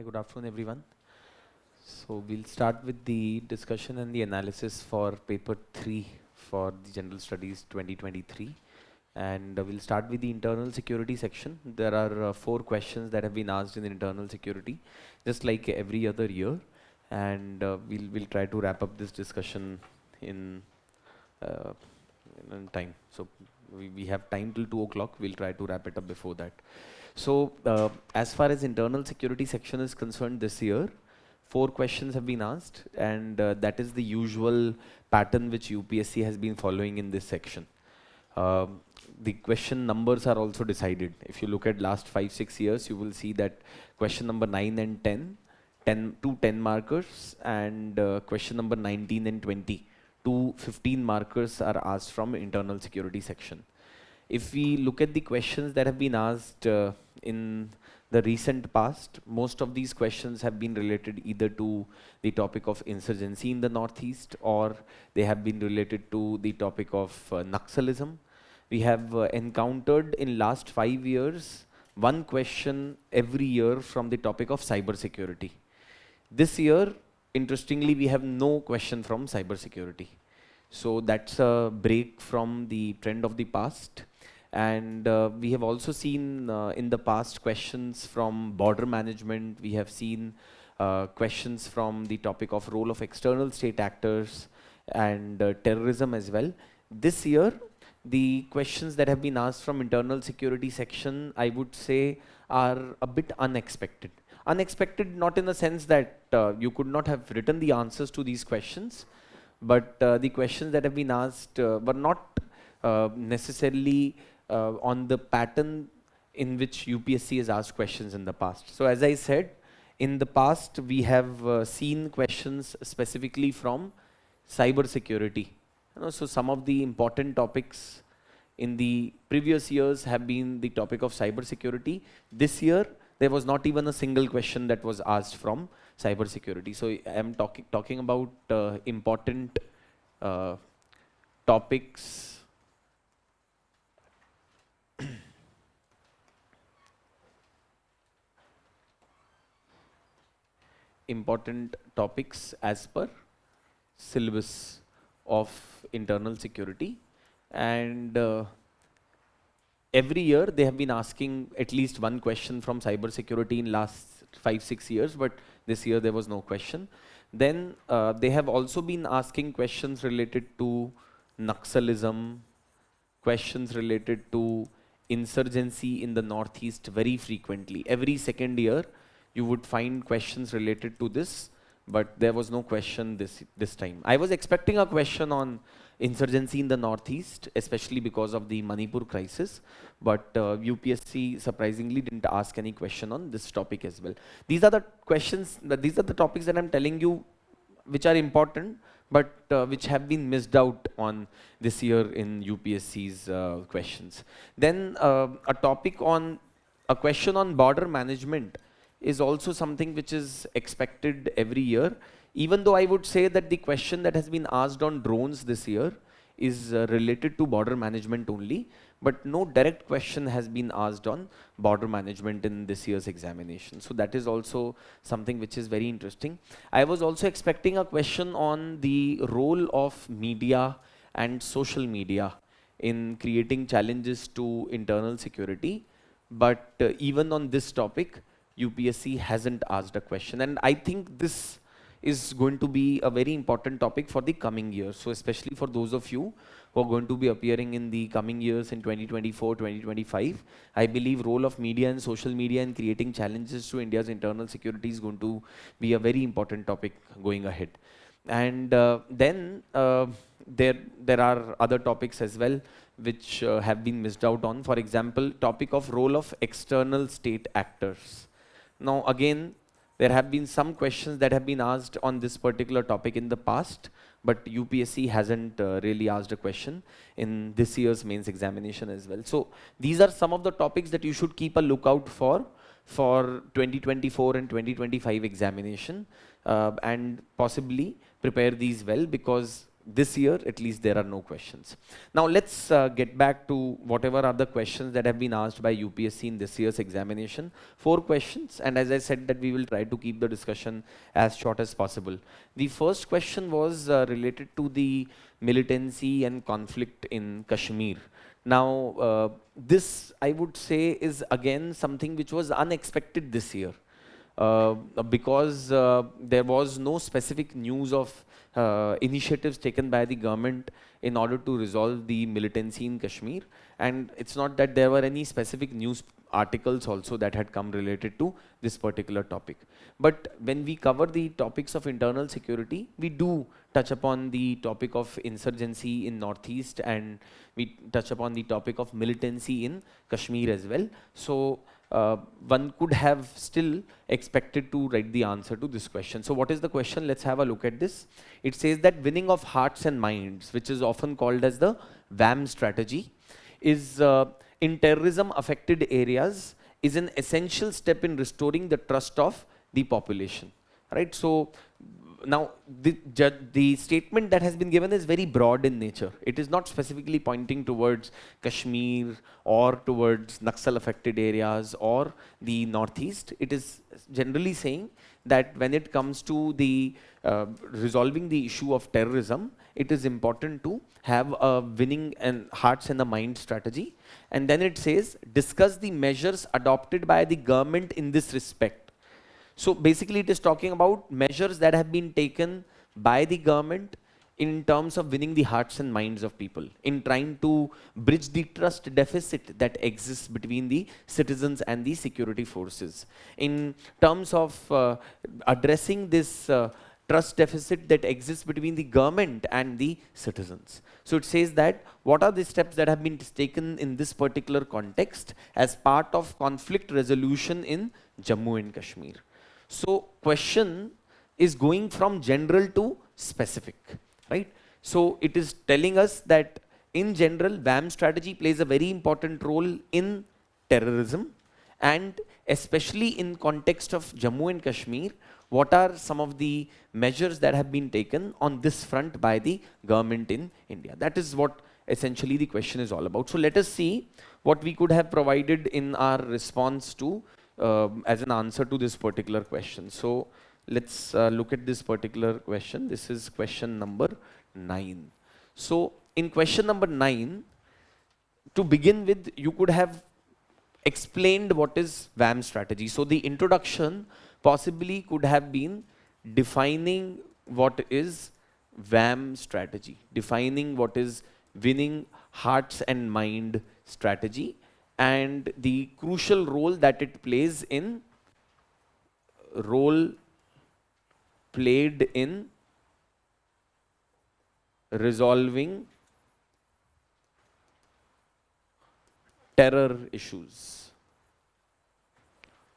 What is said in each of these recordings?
Good afternoon, everyone. So we'll start with the discussion and the analysis for paper 3 for the General Studies 2023. And we'll start with the internal security section. There are 4 questions that have been asked in internal security, just like every other year. And we'll try to wrap up this discussion in time. So we have time till 2 o'clock. We'll try to wrap it up before that. So as far as internal security section is concerned this year, 4 questions have been asked, and that is the usual pattern which UPSC has been following in this section. The question numbers are also decided. If you look at last 5-6 years, you will see that question number 9 and 2 10 markers, and question number 19 and 20, 2 15 markers are asked from internal security section. If we look at the questions that have been asked in the recent past, most of these questions have been related either to the topic of insurgency in the northeast, or they have been related to the topic of Naxalism. We have encountered in last 5 years 1 question every year from the topic of cyber security. This year, interestingly, we have no question from cyber security. So that's a break from the trend of the past. And we have also seen in the past questions from border management. We have seen questions from the topic of role of external state actors and terrorism as well. This year, the questions that have been asked from internal security section, I would say, are a bit unexpected. Unexpected not in the sense that you could not have written the answers to these questions, but the questions that have been asked were not necessarily on the pattern in which UPSC has asked questions in the past. So as I said, in the past we have seen questions specifically from cyber security. So some of the important topics in the previous years have been the topic of cyber security. This year, there was not even a single question that was asked from cyber security. So I am talking about important topics. Important topics as per syllabus of internal security, and every year they have been asking at least one question from cyber security in last 5-6 years, but this year there was no question. Then they have also been asking questions related to Naxalism, questions related to insurgency in the northeast very frequently. Every second year you would find questions related to this, but there was no question this time. I was expecting a question on insurgency in the northeast, especially because of the Manipur crisis, but UPSC surprisingly didn't ask any question on this topic as well. These are the questions, these are the topics that I'm telling you which are important, but which have been missed out on this year in UPSC's questions. Then a question on border management is also something which is expected every year, even though I would say that the question that has been asked on drones this year is related to border management only, but no direct question has been asked on border management in this year's examination. So that is also something which is very interesting. I was also expecting a question on the role of media and social media in creating challenges to internal security, but even on this topic, UPSC hasn't asked a question, and I think this is going to be a very important topic for the coming year. So especially for those of you who are going to be appearing in the coming years in 2024, 2025, I believe role of media and social media in creating challenges to India's internal security is going to be a very important topic going ahead. And then there are other topics as well which have been missed out on. For example, topic of role of external state actors. Now again, there have been some questions that have been asked on this particular topic in the past, but UPSC hasn't really asked a question in this year's mains examination as well. So these are some of the topics that you should keep a lookout for 2024 and 2025 examination, and possibly prepare these well, because this year at least there are no questions. Now let's get back to whatever are the questions that have been asked by UPSC in this year's examination. 4 questions, and as I said that we will try to keep the discussion as short as possible. The first question was related to the militancy and conflict in Kashmir. Now this I would say is again something which was unexpected this year, because there was no specific news of initiatives taken by the government in order to resolve the militancy in Kashmir, and it's not that there were any specific news articles also that had come related to this particular topic. But when we cover the topics of internal security, we do touch upon the topic of insurgency in northeast, and we touch upon the topic of militancy in Kashmir as well. So one could have still expected to write the answer to this question. So what is the question? Let's have a look at this. It says that winning of hearts and minds, which is often called as the WAM strategy, is in terrorism affected areas, is an essential step in restoring the trust of the population. Right? So now the statement that has been given is very broad in nature. It is not specifically pointing towards Kashmir or towards Naxal affected areas or the northeast. It is generally saying that when it comes to the resolving the issue of terrorism, it is important to have a winning and hearts and the mind strategy. And then it says, discuss the measures adopted by the government in this respect. So basically it is talking about measures that have been taken by the government in terms of winning the hearts and minds of people, in trying to bridge the trust deficit that exists between the citizens and the security forces, in terms of addressing this trust deficit that exists between the government and the citizens. So it says that what are the steps that have been taken in this particular context as part of conflict resolution in Jammu and Kashmir. So question is going from general to specific, right? So it is telling us that in general, VAM strategy plays a very important role in terrorism, and especially in context of Jammu and Kashmir, what are some of the measures that have been taken on this front by the government in India? That is what essentially the question is all about. So let us see what we could have provided in our response to as an answer to this particular question. So let's look at this particular question. This is question number 9. So in question number 9, to begin with, you could have explained what is VAM strategy. So the introduction possibly could have been defining what is VAM strategy, defining what is winning hearts and mind strategy, and the crucial role that it plays in resolving terror issues.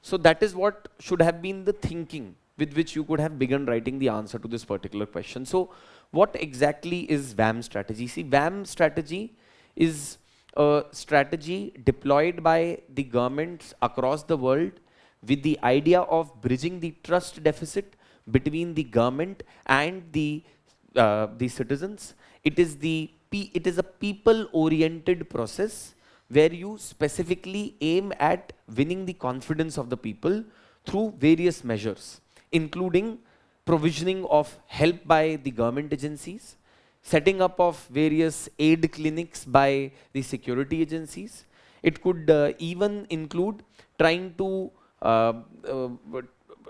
So that is what should have been the thinking with which you could have begun writing the answer to this particular question. So what exactly is VAM strategy? See, VAM strategy is a strategy deployed by the governments across the world with the idea of bridging the trust deficit between the government and the citizens. It is a people-oriented process where you specifically aim at winning the confidence of the people through various measures, including provisioning of help by the government agencies, setting up of various aid clinics by the security agencies. It could even include trying to uh, uh,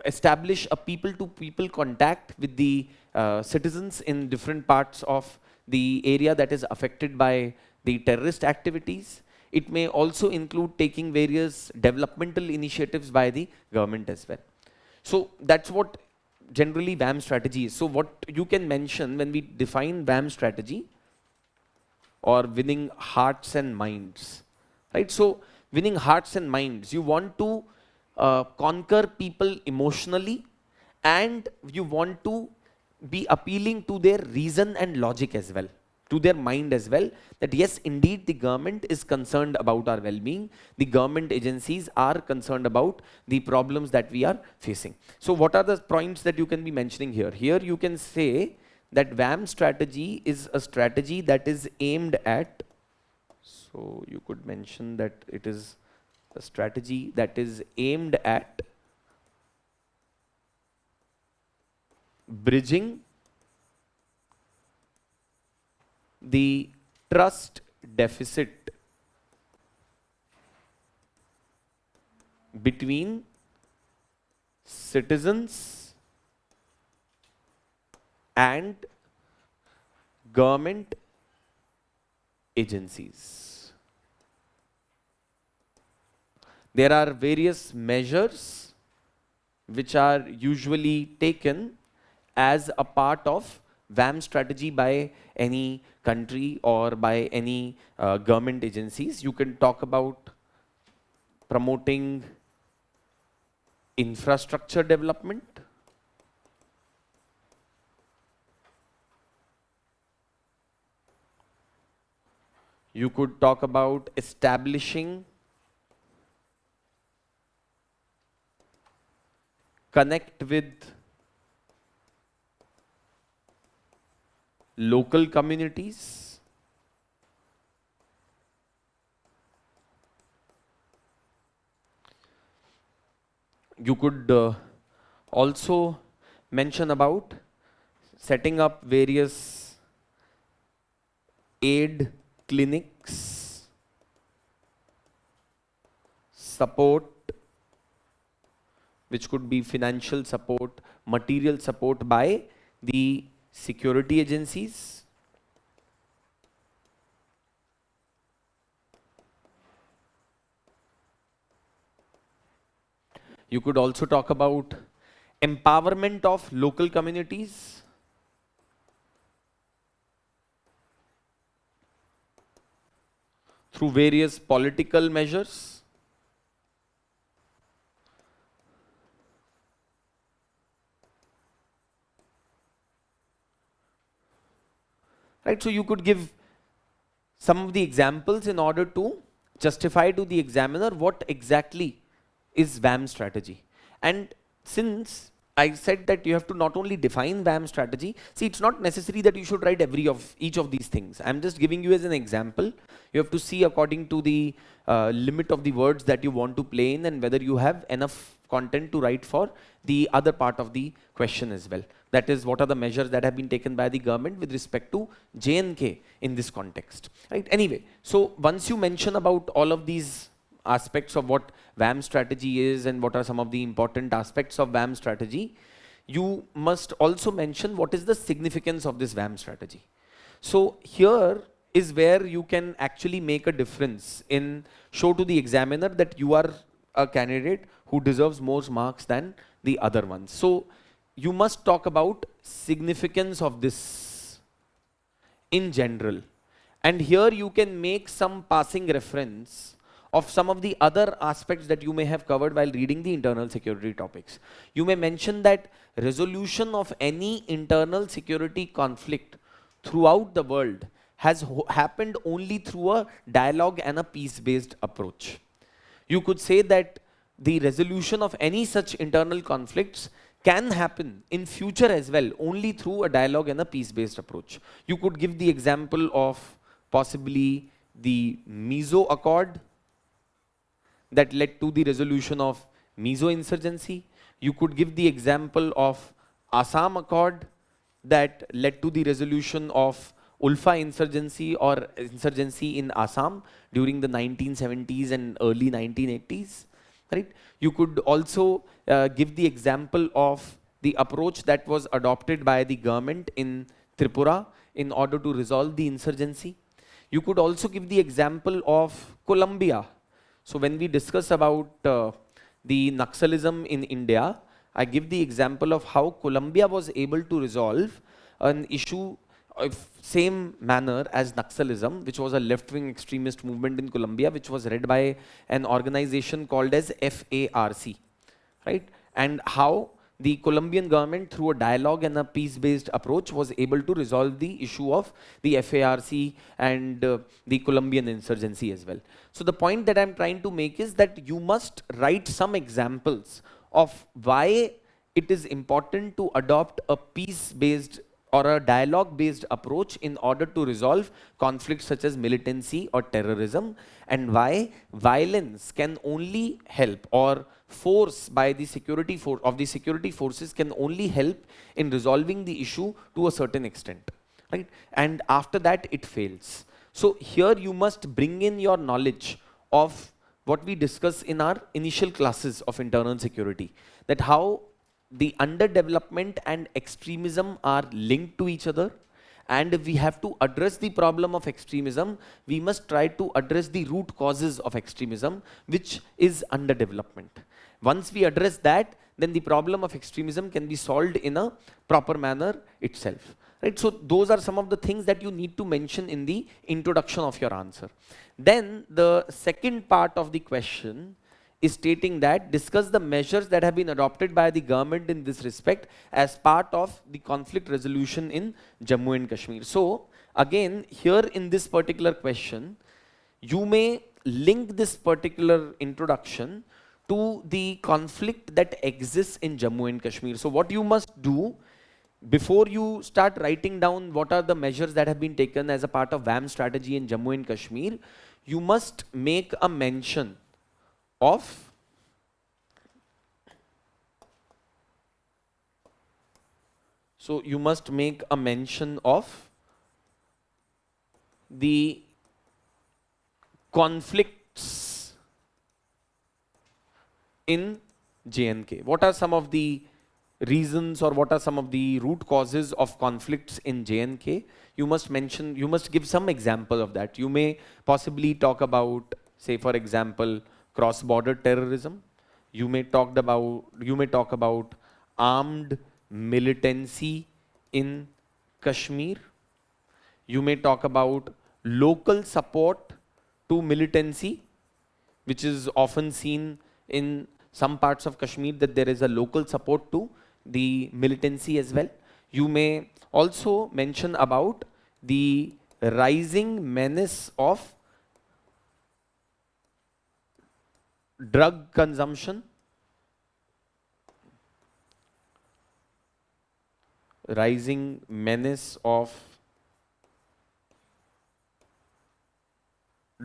establish a people-to-people contact with the citizens in different parts of the area that is affected by the terrorist activities. It may also include taking various developmental initiatives by the government as well. So that's what generally VAM strategy is. So what you can mention when we define VAM strategy, or winning hearts and minds, right? So winning hearts and minds, you want to conquer people emotionally, and you want to be appealing to their reason and logic as well, to their mind as well, that yes, indeed the government is concerned about our well-being, the government agencies are concerned about the problems that we are facing. So what are the points that you can be mentioning here? Here you can say that VAM strategy is a strategy that is aimed at, so you could mention that it is a strategy that is aimed at bridging the trust deficit between citizens and government agencies. There are various measures which are usually taken as a part of VAM strategy by any country or by any government agencies. You can talk about promoting infrastructure development. You could talk about establishing connect with local communities. You could also mention about setting up various aid clinics, support, which could be financial support, material support by the security agencies. You could also talk about empowerment of local communities, through various political measures. Right, so you could give some of the examples in order to justify to the examiner what exactly is VAM strategy. And since I said that you have to not only define VAM strategy, see, it's not necessary that you should write each of these things. I'm just giving you as an example. You have to see according to the limit of the words that you want to play in and whether you have enough content to write for the other part of the question as well. That is, what are the measures that have been taken by the government with respect to J&K in this context, right? Anyway, so once you mention about all of these aspects of what VAM strategy is and what are some of the important aspects of VAM strategy, you must also mention what is the significance of this VAM strategy. So here is where you can actually make a difference in show to the examiner that you are a candidate who deserves more marks than the other ones. So you must talk about significance of this in general. And here you can make some passing reference of some of the other aspects that you may have covered while reading the internal security topics. You may mention that resolution of any internal security conflict throughout the world has happened only through a dialogue and a peace-based approach. You could say that the resolution of any such internal conflicts can happen in future as well, only through a dialogue and a peace-based approach. You could give the example of possibly the Mizo Accord that led to the resolution of Mizo insurgency. You could give the example of Assam Accord that led to the resolution of Ulfa insurgency or insurgency in Assam during the 1970s and early 1980s. Right? You could also give the example of the approach that was adopted by the government in Tripura in order to resolve the insurgency. You could also give the example of Colombia. So when we discuss about the Naxalism in India, I give the example of how Colombia was able to resolve an issue of same manner as Naxalism, which was a left-wing extremist movement in Colombia, which was led by an organization called as FARC, right? And how the Colombian government, through a dialogue and a peace-based approach, was able to resolve the issue of the FARC and the Colombian insurgency as well. So the point that I'm trying to make is that you must write some examples of why it is important to adopt a peace-based or a dialogue-based approach in order to resolve conflicts such as militancy or terrorism, and why violence can only help, or force by the security forces can only help in resolving the issue to a certain extent, right? And after that it fails. So here you must bring in your knowledge of what we discuss in our initial classes of internal security, that how the underdevelopment and extremism are linked to each other, and if we have to address the problem of extremism, we must try to address the root causes of extremism, which is underdevelopment. Once we address that, then the problem of extremism can be solved in a proper manner itself, right? So those are some of the things that you need to mention in the introduction of your answer. Then the second part of the question is stating that discuss the measures that have been adopted by the government in this respect as part of the conflict resolution in Jammu and Kashmir. So again, here in this particular question, you may link this particular introduction to the conflict that exists in Jammu and Kashmir. So what you must do before you start writing down what are the measures that have been taken as a part of VAM strategy in Jammu and Kashmir, you must make a mention of the conflicts in J&K? What are some of the reasons or what are some of the root causes of conflicts in J&K? You must give some example of that. You may possibly talk about, say for example, cross-border terrorism. You may talk about armed militancy in Kashmir. You may talk about local support to militancy, which is often seen in some parts of Kashmir, that there is a local support to the militancy as well. You may also mention about the rising menace of drug consumption, rising menace of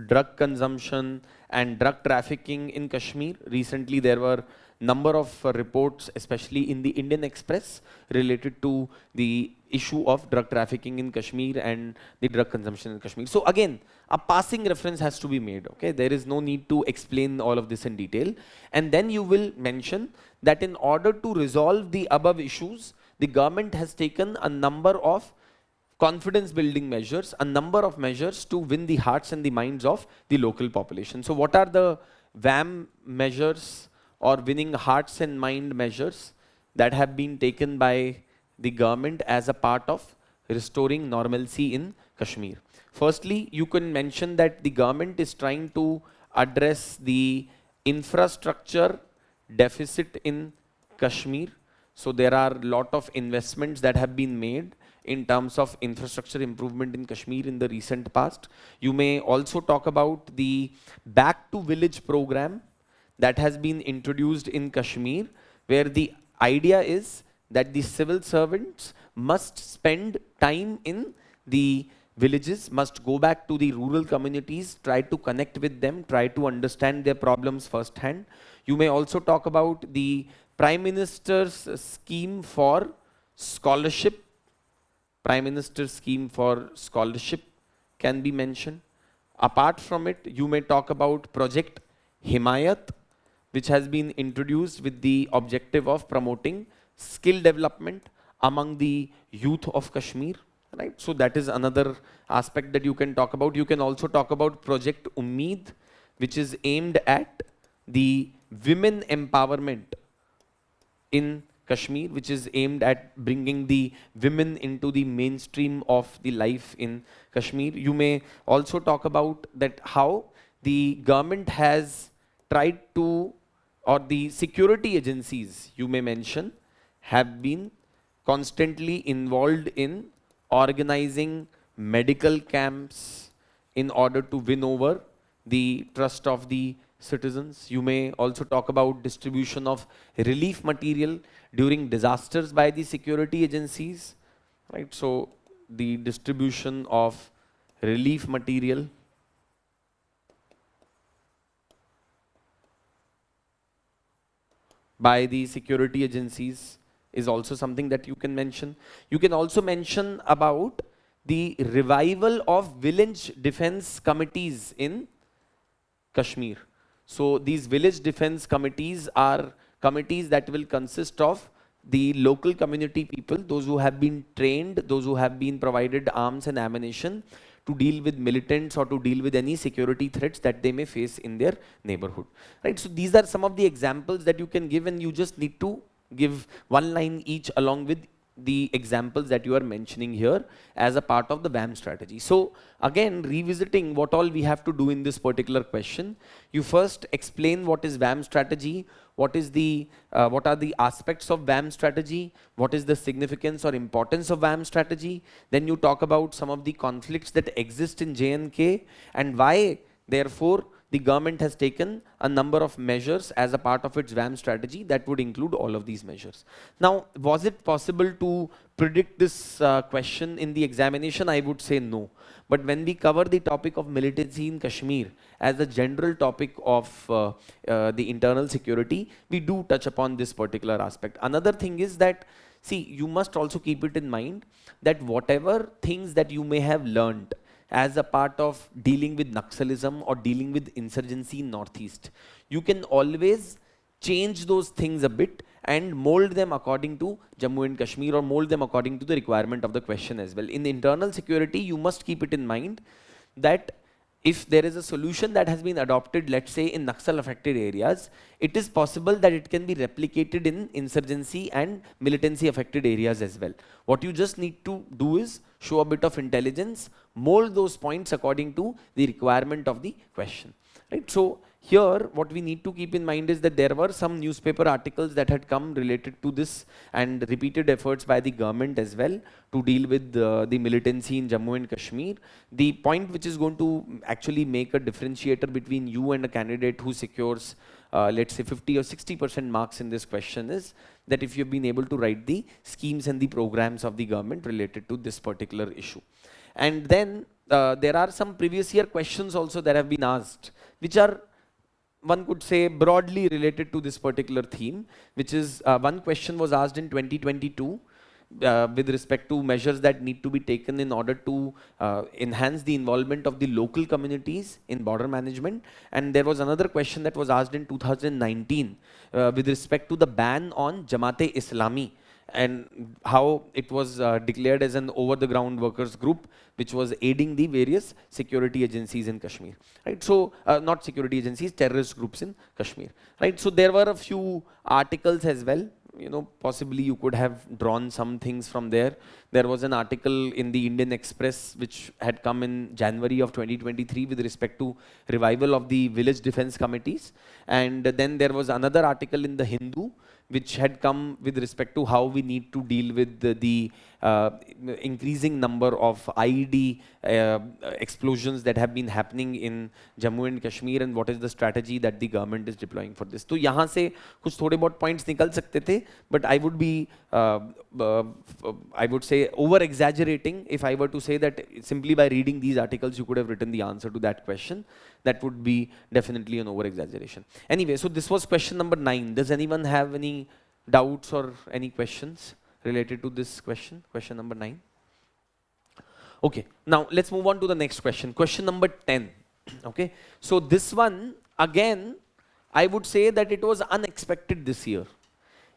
drug consumption and drug trafficking in Kashmir. Recently, there were number of reports, especially in the Indian Express, related to the issue of drug trafficking in Kashmir and the drug consumption in Kashmir. So again, a passing reference has to be made. Okay, there is no need to explain all of this in detail. And then you will mention that in order to resolve the above issues, the government has taken a number of confidence building measures, a number of measures to win the hearts and the minds of the local population. So what are the VAM measures or winning hearts and mind measures that have been taken by the government as a part of restoring normalcy in Kashmir? Firstly, you can mention that the government is trying to address the infrastructure deficit in Kashmir. So there are a lot of investments that have been made in terms of infrastructure improvement in Kashmir in the recent past. You may also talk about the Back to Village program that has been introduced in Kashmir, where the idea is that the civil servants must spend time in the villages, must go back to the rural communities, try to connect with them, try to understand their problems firsthand. You may also talk about the Prime Minister's scheme for scholarship. Prime Minister's scheme for scholarship can be mentioned. Apart from it, you may talk about Project Himayat, which has been introduced with the objective of promoting skill development among the youth of Kashmir. Right? So that is another aspect that you can talk about. You can also talk about Project Ummeed, which is aimed at the women empowerment in Kashmir, which is aimed at bringing the women into the mainstream of the life in Kashmir. You may also talk about that how the government has tried to, or the security agencies, you may mention, have been constantly involved in organizing medical camps in order to win over the trust of the citizens. You may also talk about distribution of relief material during disasters by the security agencies, right? So the distribution of relief material by the security agencies is also something that you can mention. You can also mention about the revival of village defense committees in Kashmir. So these village defense committees are committees that will consist of the local community people, those who have been trained, those who have been provided arms and ammunition to deal with militants or to deal with any security threats that they may face in their neighborhood. Right? So these are some of the examples that you can give, and you just need to give one line each along with the examples that you are mentioning here as a part of the VAM strategy. So again, revisiting what all we have to do in this particular question, you first explain what is VAM strategy, what are the aspects of VAM strategy, what is the significance or importance of VAM strategy. Then you talk about some of the conflicts that exist in J&K and why, therefore, the government has taken a number of measures as a part of its VAM strategy that would include all of these measures. Now, was it possible to predict this question in the examination? I would say no. But when we cover the topic of militancy in Kashmir as a general topic of the internal security, we do touch upon this particular aspect. Another thing is that, see, you must also keep it in mind that whatever things that you may have learned as a part of dealing with Naxalism or dealing with insurgency in Northeast. You can always change those things a bit and mold them according to Jammu and Kashmir, or mold them according to the requirement of the question as well. In the internal security, you must keep it in mind that if there is a solution that has been adopted, let's say in Naxal affected areas, it is possible that it can be replicated in insurgency and militancy affected areas as well. What you just need to do is show a bit of intelligence, mold those points according to the requirement of the question. Right? So here what we need to keep in mind is that there were some newspaper articles that had come related to this, and repeated efforts by the government as well to deal with the militancy in Jammu and Kashmir. The point which is going to actually make a differentiator between you and a candidate who secures let's say 50 or 60% marks in this question is that if you've been able to write the schemes and the programs of the government related to this particular issue. And then there are some previous year questions also that have been asked, which are, one could say, broadly related to this particular theme, which is one question was asked in 2022 with respect to measures that need to be taken in order to enhance the involvement of the local communities in border management. And there was another question that was asked in 2019 with respect to the ban on Jamaat-e-Islami, and how it was declared as an over-the-ground workers group which was aiding the various security agencies in Kashmir, right? So not security agencies, terrorist groups in Kashmir, right? So there were a few articles as well. You know, possibly you could have drawn some things from there. There was an article in the Indian Express which had come in January of 2023 with respect to revival of the village defense committees. And then there was another article in the Hindu which had come with respect to how we need to deal with the increasing number of IED explosions that have been happening in Jammu and Kashmir, and what is the strategy that the government is deploying for this. तो यहाँ से कुछ थोड़े बहुत points निकल सकते थे, but I would be I would say over exaggerating if I were to say that simply by reading these articles you could have written the answer to that question. That would be definitely an over exaggeration. Anyway, so this was question number 9. Does anyone have any doubts or any questions related to this question, question number 9? Okay, now let's move on to the next question, question number 10. Okay, so this one again, I would say that it was unexpected this year.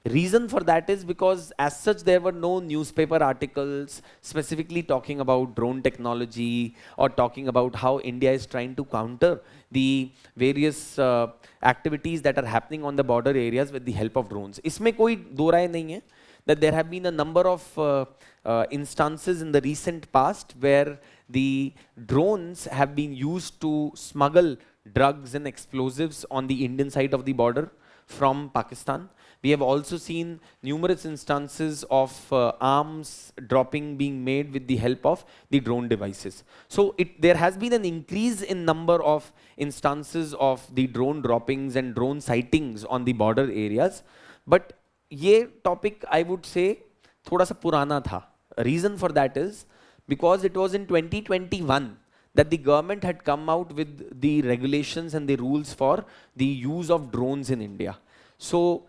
Reason for that is because as such there were no newspaper articles specifically talking about drone technology or talking about how India is trying to counter the various activities that are happening on the border areas with the help of drones. इसमें कोई दो राय नहीं है that there have been a number of instances in the recent past where the drones have been used to smuggle drugs and explosives on the Indian side of the border from Pakistan. We have also seen numerous instances of arms dropping being made with the help of the drone devices. So there has been an increase in number of instances of the drone droppings and drone sightings on the border areas. But ये topic I would say थोड़ा सा पुराना था. Reason for that is because it was in 2021 that the government had come out with the regulations and the rules for the use of drones in India. So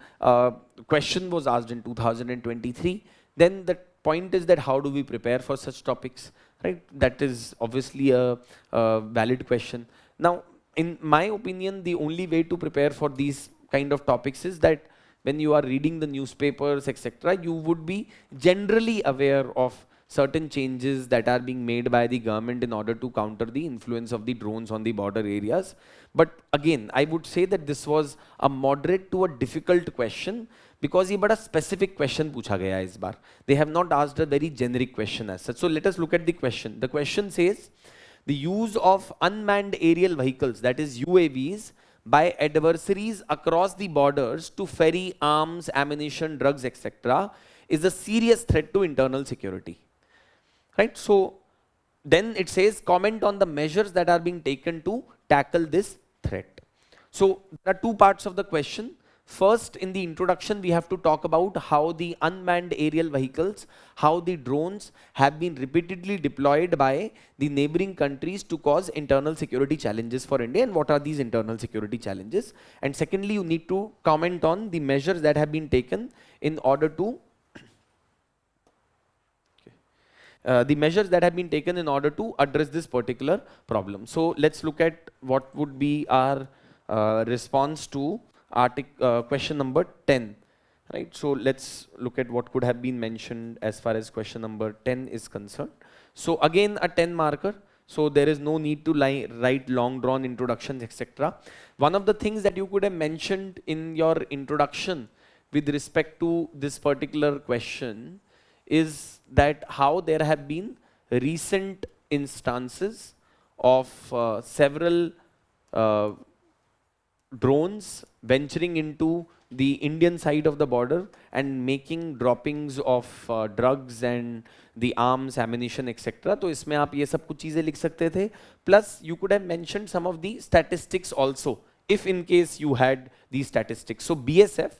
question was asked in 2023. Then the point is that how do we prepare for such topics, right? That is obviously a valid question. Now, in my opinion, the only way to prepare for these kind of topics is that when you are reading the newspapers, etc., you would be generally aware of certain changes that are being made by the government in order to counter the influence of the drones on the border areas. But again, I would say that this was a moderate to a difficult question because ये बड़ा specific question पूछा गया है इस बार. They have not asked a very generic question as such. So let us look at the question. The question says, the use of unmanned aerial vehicles, that is UAVs, by adversaries across the borders to ferry arms, ammunition, drugs, etc., is a serious threat to internal security. Right? So then it says, comment on the measures that are being taken to tackle this threat. So there are two parts of the question. First, in the introduction, we have to talk about how the unmanned aerial vehicles, how the drones have been repeatedly deployed by the neighboring countries to cause internal security challenges for India, and what are these internal security challenges. And secondly, you need to comment on the measures that have been taken in order to the measures that have been taken in order to address this particular problem. So let's look at what would be our response to question number 10. Right, so let's look at what could have been mentioned as far as question number 10 is concerned. So again a 10 marker, so there is no need to write long drawn introductions, etc. One of the things that you could have mentioned in your introduction with respect to this particular question is that how there have been recent instances of several drones venturing into the Indian side of the border and making droppings of drugs and the arms, ammunition, etc. तो इसमें आप ये सब कुछ चीजें लिख सकते थे. Plus you could have mentioned some of the statistics also, if in case you had these statistics. So BSF,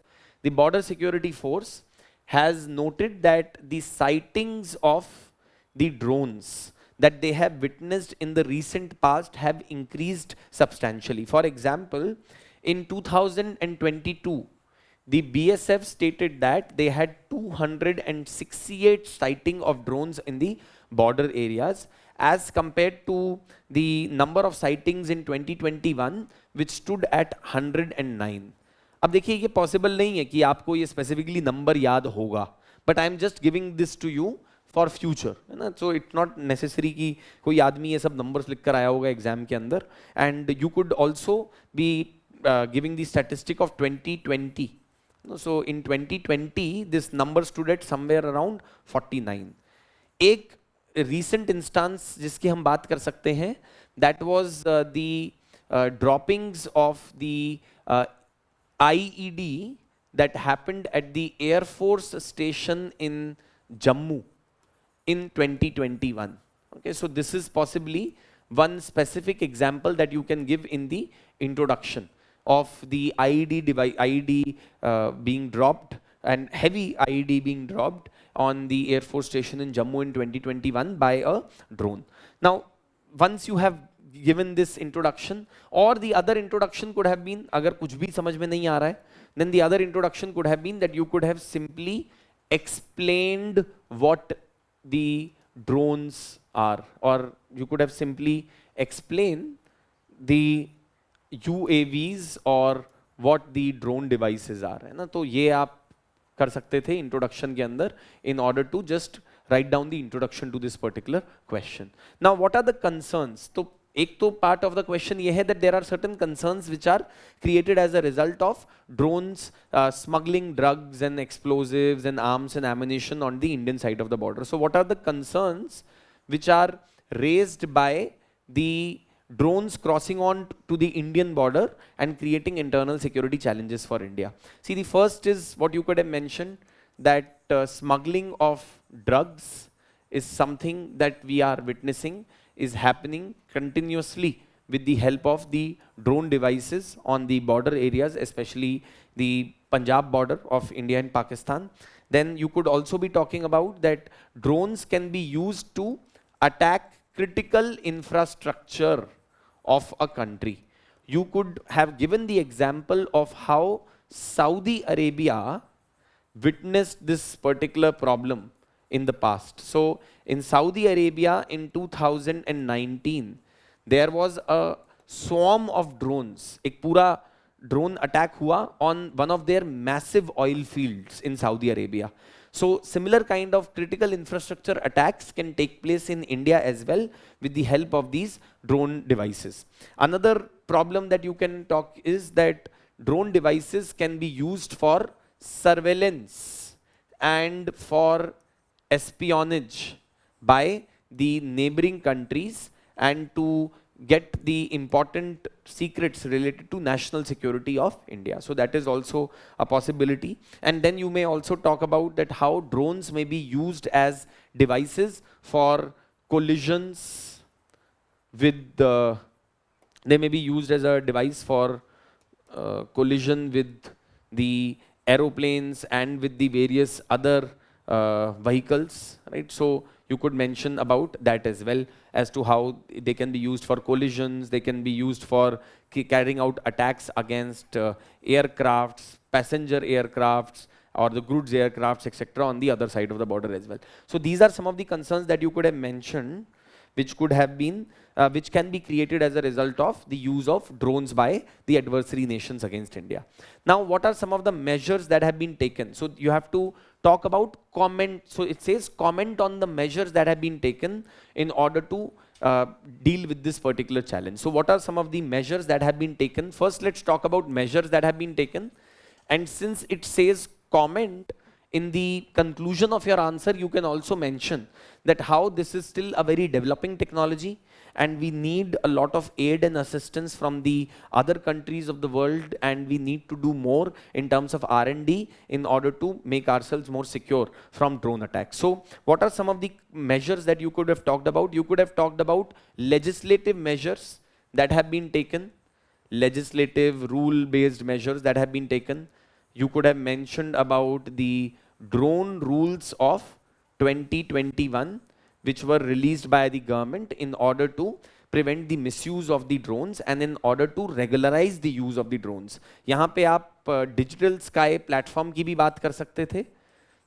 the Border Security Force, has noted that the sightings of the drones that they have witnessed in the recent past have increased substantially. For example, in 2022, the BSF stated that they had 268 sighting of drones in the border areas as compared to the number of sightings in 2021, which stood at 109. अब देखिए ये possible नहीं है कि आपको ये specifically number याद होगा, but I am just giving this to you for future, है ना. सो इट्स नॉट नेसेसरी कि कोई आदमी ये सब नंबर्स लिख कर आया होगा एग्जाम के अंदर. And you could also be giving the statistic of 2020. So in 2020 this number stood at somewhere around 49. एक recent instance जिसकी हम बात कर सकते हैं, that was the droppings of the IED that happened at the Air Force station in Jammu in 2021. Okay, so this is possibly one specific example that you can give in the introduction of the IED device, IED being dropped, and heavy IED being dropped on the Air Force station in Jammu in 2021 by a drone. Now, once you have given this introduction, or the other introduction could have been, अगर कुछ भी समझ में नहीं आ रहा है, then the other introduction could have been that you could have simply explained what the drones are, or you could have simply explained the UAVs or what the drone devices are, है ना. तो ये आप कर सकते थे introduction के अंदर in order to just write down the introduction to this particular question. Now what are the concerns? तो एक तो part of the question ये है that there are certain concerns which are created as a result of drones smuggling drugs and explosives and arms and ammunition on the Indian side of the border. So what are the concerns which are raised by the drones crossing on to the Indian border and creating internal security challenges for India? See, the first is what you could have mentioned, that smuggling of drugs is something that we are witnessing is happening continuously with the help of the drone devices on the border areas, especially the Punjab border of India and Pakistan. Then you could also be talking about that drones can be used to attack critical infrastructure of a country. You could have given the example of how Saudi Arabia witnessed this particular problem in the past. So in Saudi Arabia in 2019, there was a swarm of drones. एक पूरा drone attack हुआ on one of their massive oil fields in Saudi Arabia. So similar kind of critical infrastructure attacks can take place in India as well with the help of these drone devices. Another problem that you can talk is that drone devices can be used for surveillance and for espionage by the neighboring countries and to get the important secrets related to national security of India. So that is also a possibility. And then you may also talk about that how drones may be used as devices for collisions with they may be used as a device for collision with the aeroplanes and with the various other vehicles, right? So you could mention about that as well, as to how they can be used for collisions, they can be used for carrying out attacks against aircrafts, passenger aircrafts, or the goods aircrafts, etc., on the other side of the border as well. So these are some of the concerns that you could have mentioned, which could have been, which can be created as a result of the use of drones by the adversary nations against India. Now, what are some of the measures that have been taken? So you have to talk about comment. So it says comment on the measures that have been taken in order to deal with this particular challenge. So what are some of the measures that have been taken? First, let's talk about measures that have been taken. And since it says comment, in the conclusion of your answer, you can also mention that how this is still a very developing technology and we need a lot of aid and assistance from the other countries of the world, and we need to do more in terms of R&D in order to make ourselves more secure from drone attacks. So what are some of the measures that you could have talked about? You could have talked about legislative measures that have been taken, legislative rule-based measures that have been taken. You could have mentioned about the drone rules of 2021, which were released by the government in order to prevent the misuse of the drones and in order to regularize the use of the drones. यहाँ पे आप digital sky platform की भी बात कर सकते थे,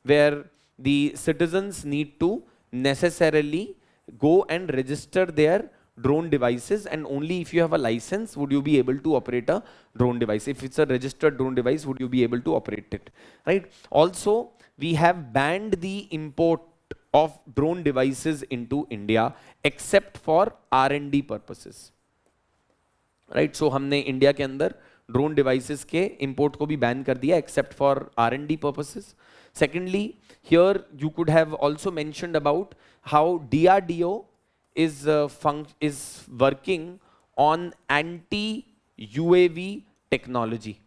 where the citizens need to necessarily go and register their drone devices, and only if you have a license would you be able to operate a drone device. If it's a registered drone device, would you be able to operate it, right? Also, we have banned the import of drone devices into India except for R&D purposes, right? So हमने India के अंदर drone devices के import को भी ban कर दिया except for R&D purposes. Secondly, here you could have also mentioned about how DRDO is working on anti-UAV technology.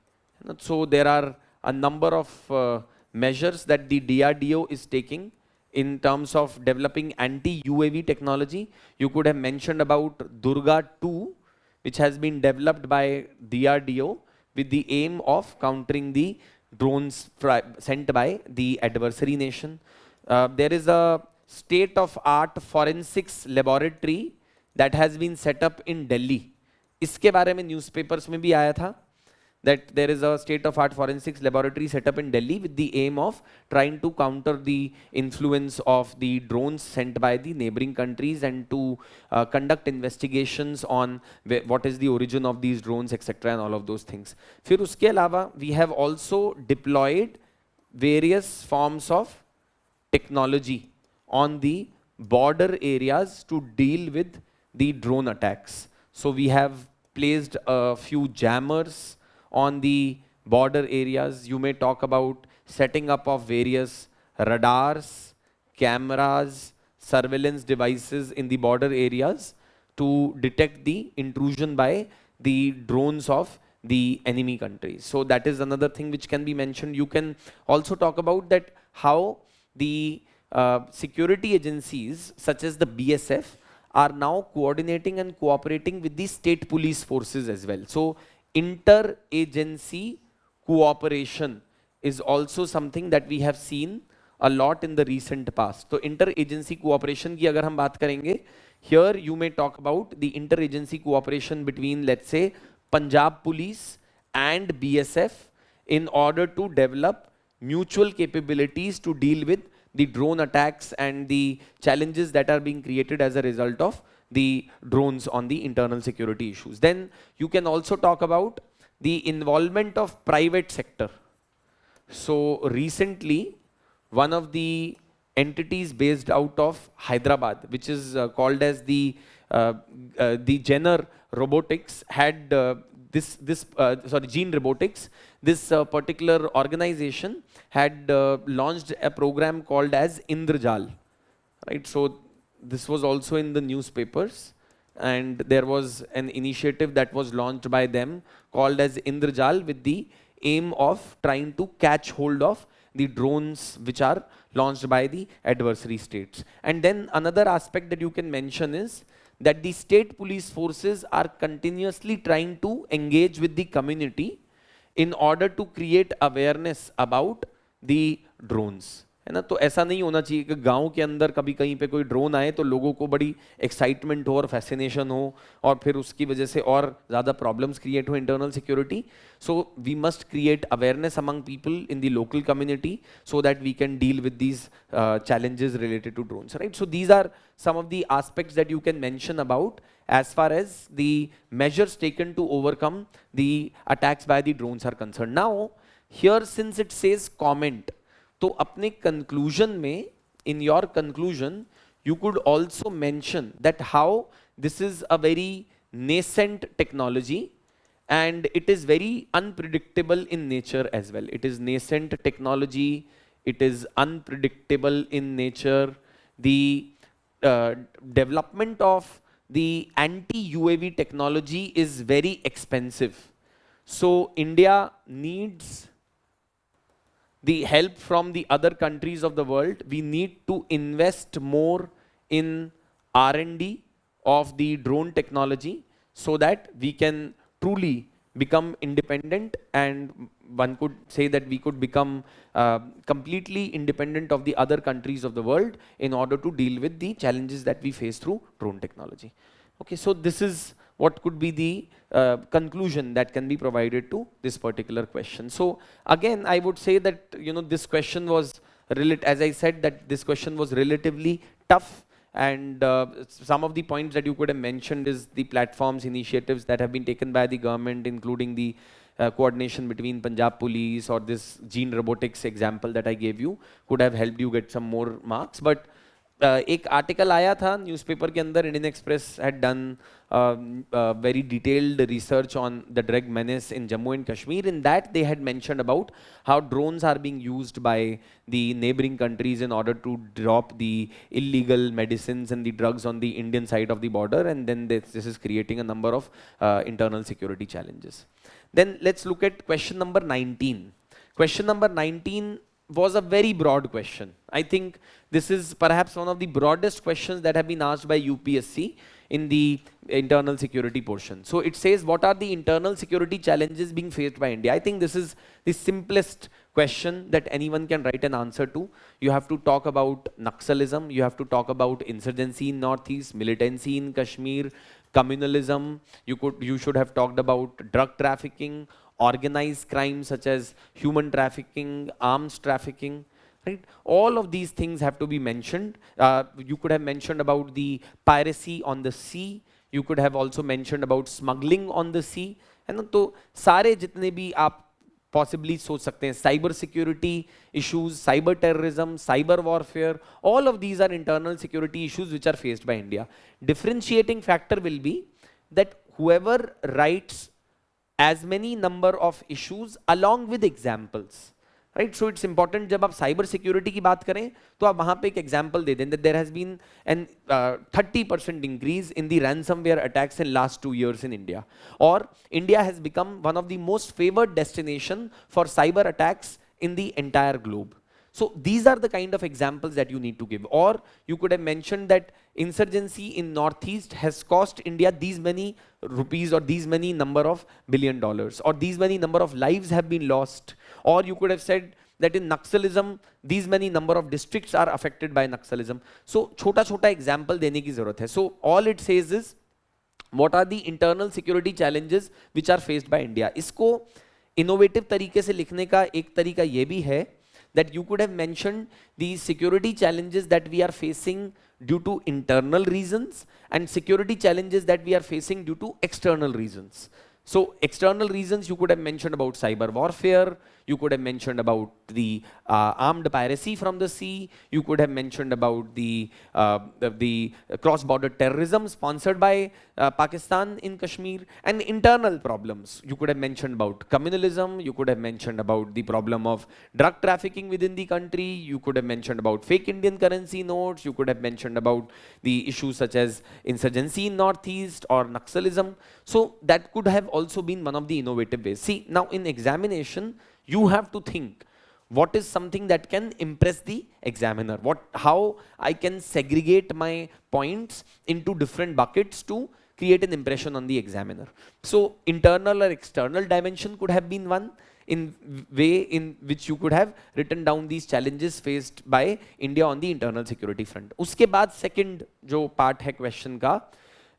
So there are a number of measures that the DRDO is taking in terms of developing anti-UAV technology. You could have mentioned about Durga 2, which has been developed by DRDO with the aim of countering the drones sent by the adversary nation. There is a state-of-art forensics laboratory that has been set up in Delhi. इसके बारे में newspapers में भी आया था that there is a state-of-art forensics laboratory set up in Delhi with the aim of trying to counter the influence of the drones sent by the neighboring countries and to conduct investigations on what is the origin of these drones, etc., and all of those things. फिर उसके अलावा we have also deployed various forms of technology on the border areas to deal with the drone attacks. So we have placed a few jammers on the border areas. You may talk about setting up of various radars, cameras, surveillance devices in the border areas to detect the intrusion by the drones of the enemy countries. So that is another thing which can be mentioned. You can also talk about that how the security agencies such as the BSF are now coordinating and cooperating with the state police forces as well. So inter-agency cooperation is also something that we have seen a lot in the recent past. So inter-agency cooperation की अगर हम बात करेंगे, here you may talk about the inter-agency cooperation between, let's say, Punjab Police and BSF in order to develop mutual capabilities to deal with the drone attacks and the challenges that are being created as a result of the drones on the internal security issues. Then you can also talk about the involvement of private sector. So recently, one of the entities based out of Hyderabad, which is called as the Jenner Robotics, had Gene Robotics. This particular organization had launched a program called as Indrajal, right? So this was also in the newspapers, and there was an initiative that was launched by them called as Indrajal with the aim of trying to catch hold of the drones which are launched by the adversary states. And then another aspect that you can mention is that the state police forces are continuously trying to engage with the community in order to create awareness about the drones. है ना। तो ऐसा नहीं होना चाहिए कि गांव के अंदर कभी कहीं पे कोई ड्रोन आए तो लोगों को बड़ी एक्साइटमेंट हो और फैसिनेशन हो और फिर उसकी वजह से और ज़्यादा प्रॉब्लम्स क्रिएट हो internal security. So we must create awareness among people in the local community so that we can deal with these challenges related to drones, right? So these are some of the aspects that you can mention about as far as the measures taken to overcome the attacks by the drones are concerned. Now here, since it says comment, तो अपने conclusion में, in your conclusion, you could also mention that how this is a very nascent technology and it is very unpredictable in nature as well. It is nascent technology, it is unpredictable in nature. The development of the anti-UAV technology is very expensive. So India needs the help from the other countries of the world. We need to invest more in R&D of the drone technology so that we can truly become independent, and one could say that we could become completely independent of the other countries of the world in order to deal with the challenges that we face through drone technology. Okay, so this is what could be the conclusion that can be provided to this particular question. So again, I would say that, you know, this question was, as I said, that this question was relatively tough, and some of the points that you could have mentioned is the platforms, initiatives that have been taken by the government, including the coordination between Punjab Police or this gene robotics example that I gave you, could have helped you get some more marks. But एक article आया था newspaper के अंदर, Indian express had done very detailed research on the drug menace in Jammu and Kashmir. In that, they had mentioned about how drones are being used by the neighboring countries in order to drop the illegal medicines and the drugs on the Indian side of the border, and then this is creating a number of internal security challenges. Then let's look at question number 19. Question number 19 was a very broad question. I think this is perhaps one of the broadest questions that have been asked by UPSC in the internal security portion. So it says, what are the internal security challenges being faced by India? I think this is the simplest question that anyone can write an answer to. You have to talk about Naxalism, you have to talk about insurgency in Northeast, militancy in Kashmir, communalism, you should have talked about drug trafficking, organized crime such as human trafficking, arms trafficking, right? All of these things have to be mentioned. You could have mentioned about the piracy on the sea. You could have also mentioned about smuggling on the sea. है ना, तो सारे जितने भी आप possibly सोच सकते हैं, cyber security issues, cyber terrorism, cyber warfare, all of these are internal security issues which are faced by India. Differentiating factor will be that whoever writes as many number of issues along with examples, right? So it's important, जब आप cyber security की बात करें तो आप वहाँ पे एक example दे दें that there has been an 30% increase in the ransomware attacks in last 2 years in India, or India has become one of the most favored destination for cyber attacks in the entire globe. So these are the kind of examples that you need to give. Or you could have mentioned that insurgency in Northeast has cost India these many rupees, or these many number of $1 billion, or these many number of lives have been lost. Or you could have said that in Naxalism, these many number of districts are affected by Naxalism. So छोटा छोटा example देने की ज़रूरत है. So all it says is, what are the internal security challenges which are faced by India? इसको innovative तरीके से लिखने का एक तरीका ये भी है that you could have mentioned the security challenges that we are facing due to internal reasons and security challenges that we are facing due to external reasons. So external reasons, you could have mentioned about cyber warfare, you could have mentioned about the armed piracy from the sea, you could have mentioned about the cross-border terrorism sponsored by Pakistan in Kashmir, and internal problems. You could have mentioned about communalism, you could have mentioned about the problem of drug trafficking within the country, you could have mentioned about fake Indian currency notes, you could have mentioned about the issues such as insurgency in Northeast or Naxalism. So that could have also been one of the innovative ways. See, now in examination, you have to think what is something that can impress the examiner, how I can segregate my points into different buckets to create an impression on the examiner. So internal or external dimension could have been one, in way in which you could have written down these challenges faced by India on the internal security front. उसके बाद second जो part है question का,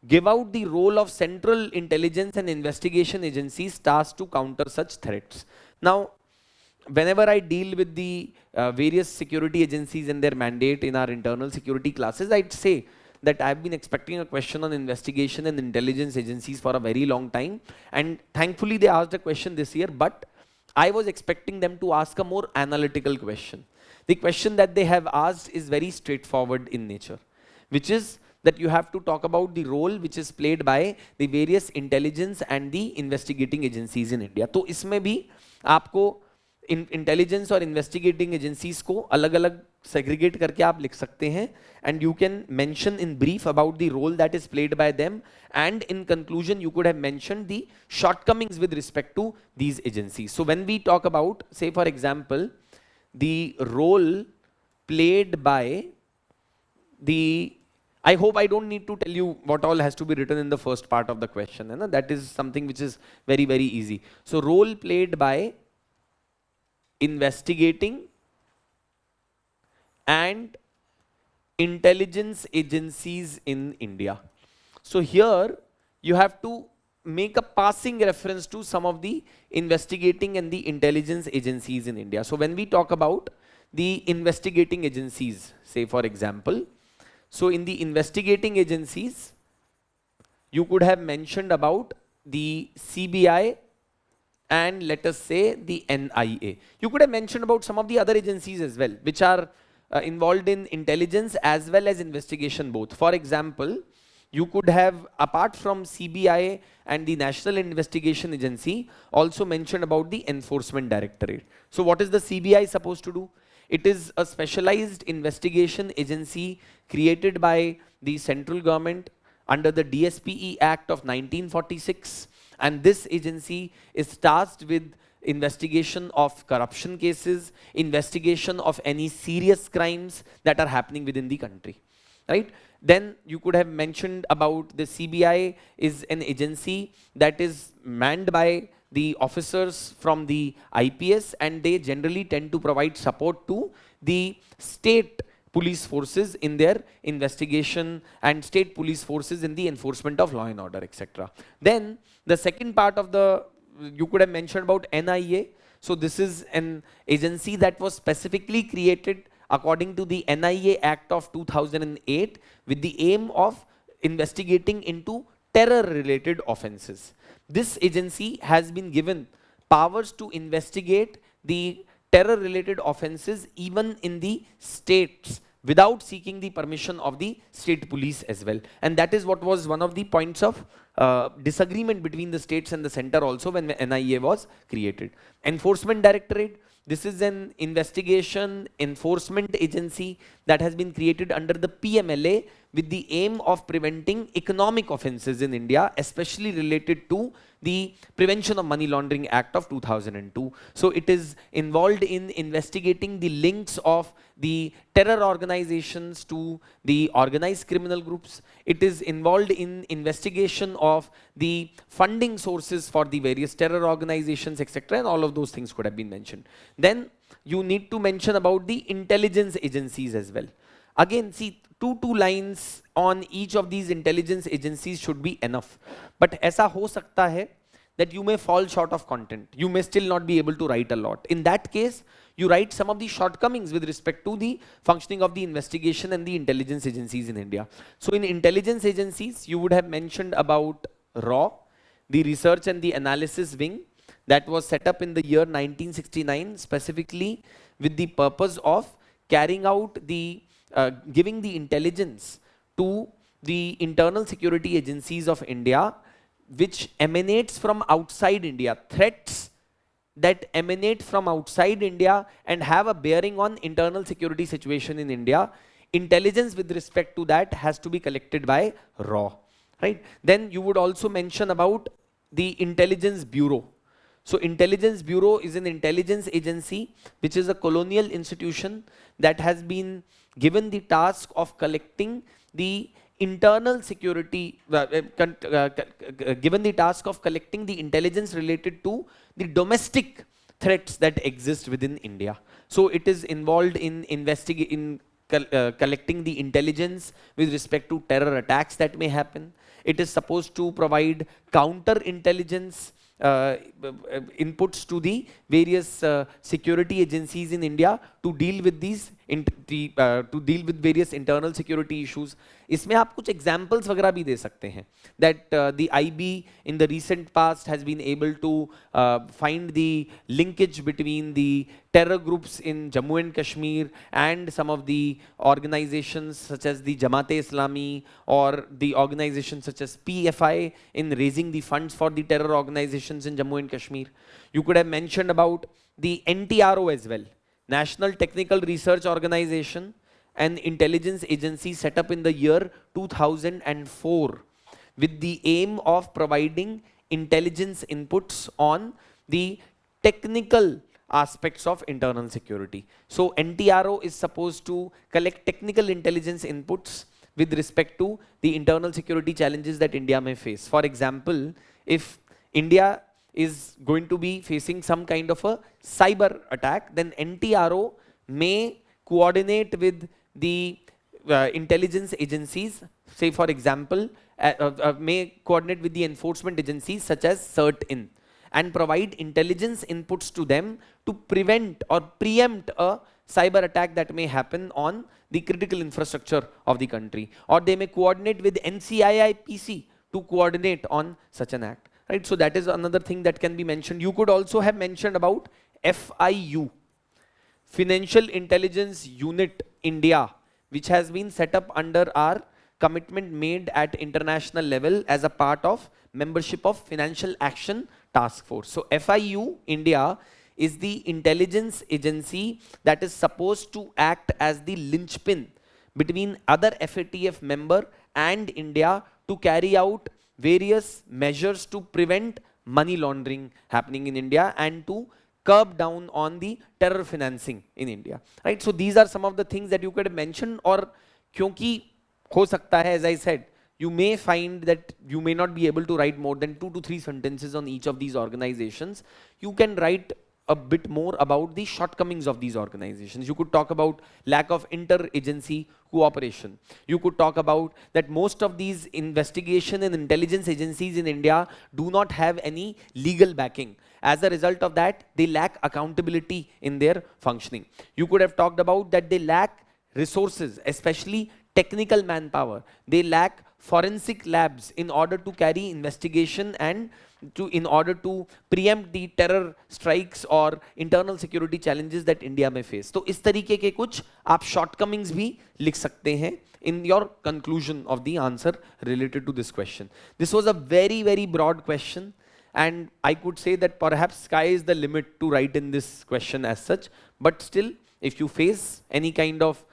give out the role of central intelligence and investigation agencies tasked to counter such threats. Now, whenever I deal with the various security agencies and their mandate in our internal security classes, I'd say that I've been expecting a question on investigation and intelligence agencies for a very long time, and thankfully they asked a question this year, but I was expecting them to ask a more analytical question. The question that they have asked is very straightforward in nature, which is that you have to talk about the role which is played by the various intelligence and the investigating agencies in India. तो इसमें भी आपको intelligence और investigating agencies को अलग अलग segregate करके आप लिख सकते हैं, and you can mention in brief about the role that is played by them, and in conclusion you could have mentioned the shortcomings with respect to these agencies. So when we talk about, say for example, the role played by the, I hope I don't need to tell you what all has to be written in the first part of the question, है ना? That is something which is very very easy. So role played by investigating and intelligence agencies in India. So here you have to make a passing reference to some of the investigating and the intelligence agencies in India. So when we talk about the investigating agencies, say for example, so in the investigating agencies, you could have mentioned about the CBI and let us say the NIA. You could have mentioned about some of the other agencies as well, which are involved in intelligence as well as investigation both. For example, you could have, apart from CBI and the National Investigation Agency, also mentioned about the Enforcement Directorate. So what is the CBI supposed to do? It is a specialized investigation agency created by the central government under the DSPE Act of 1946, and this agency is tasked with investigation of corruption cases, investigation of any serious crimes that are happening within the country, right? Then you could have mentioned about the CBI is an agency that is manned by the officers from the IPS, and they generally tend to provide support to the state police forces in their investigation and state police forces in the enforcement of law and order, etc. Then the second part of the, you could have mentioned about NIA. So this is an agency that was specifically created according to the NIA Act of 2008 with the aim of investigating into terror related offenses. This agency has been given powers to investigate the terror related offenses even in the states without seeking the permission of the state police as well. And that is what was one of the points of disagreement between the states and the center also when NIA was created. Enforcement Directorate, this is an investigation enforcement agency that has been created under the PMLA with the aim of preventing economic offenses in India, especially related to the Prevention of Money Laundering Act of 2002. So it is involved in investigating the links of the terror organizations to the organized criminal groups. It is involved in investigation of the funding sources for the various terror organizations, etc. And all of those things could have been mentioned. Then you need to mention about the intelligence agencies as well. Again, see, two lines on each of these intelligence agencies should be enough. But ऐसा हो सकता है that you may fall short of content. You may still not be able to write a lot. In that case, you write some of the shortcomings with respect to the functioning of the investigation and the intelligence agencies in India. So in intelligence agencies, you would have mentioned about RAW, the Research and the Analysis Wing, that was set up in the year 1969 specifically with the purpose of carrying out the giving the intelligence to the internal security agencies of India which emanates from outside India, threats that emanate from outside India and have a bearing on internal security situation in India. Intelligence with respect to that has to be collected by RAW, right? Then you would also mention about the Intelligence Bureau. So Intelligence Bureau is an intelligence agency which is a colonial institution that has been given the task of collecting the internal security, given the task of collecting the intelligence related to the domestic threats that exist within India. So it is involved in collecting the intelligence with respect to terror attacks that may happen. It is supposed to provide counter intelligence inputs to the various security agencies in India to deal with these to deal with various internal security issues. इसमें आप कुछ examples वगैरह भी दे सकते हैं that the IB in the recent past has been able to find the linkage between the terror groups in Jammu and Kashmir and some of the organizations such as the Jamaat-e-Islami or the organizations such as PFI in raising the funds for the terror organizations in Jammu and Kashmir. You could have mentioned about the NTRO as well, National Technical Research Organization, an intelligence agency set up in the year 2004 with the aim of providing intelligence inputs on the technical aspects of internal security. So NTRO is supposed to collect technical intelligence inputs with respect to the internal security challenges that India may face. For example, if India is going to be facing some kind of a cyber attack, then NTRO may coordinate with the intelligence agencies, say for example, may coordinate with the enforcement agencies such as CERT-IN and provide intelligence inputs to them to prevent or preempt a cyber attack that may happen on the critical infrastructure of the country. Or they may coordinate with NCIIPC to coordinate on such an act. Right? So that is another thing that can be mentioned. You could also have mentioned about FIU, Financial Intelligence Unit India, which has been set up under our commitment made at international level as a part of membership of Financial Action Task Force. So FIU India is the intelligence agency that is supposed to act as the linchpin between other FATF member and India to carry out various measures to prevent money laundering happening in India and to curb down on the terror financing in India. Right? So these are some of the things that you could have mentioned. Or क्योंकि हो सकता है, as I said, you may find that you may not be able to write more than 2 to 3 sentences on each of these organizations. You can write a bit more about the shortcomings of these organizations. You could talk about lack of inter-agency cooperation. You could talk about that most of these investigation and intelligence agencies in India do not have any legal backing. As a result of that, they lack accountability in their functioning. You could have talked about that they lack resources, especially technical manpower. They lack forensic labs in order to carry investigation and in order to preempt the terror strikes or internal security challenges that India may face. तो इस तरीके के कुछ आप shortcomings भी लिख सकते हैं in your conclusion of the answer related to this question. This was a very, very broad question, and I could say that perhaps sky is the limit to write in this question as such, but still, if you face any kind of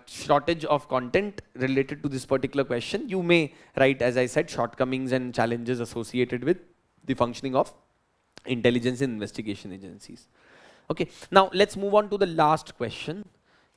shortage of content related to this particular question, you may write, as I said, shortcomings and challenges associated with the functioning of intelligence and investigation agencies. Okay, now let's move on to the last question.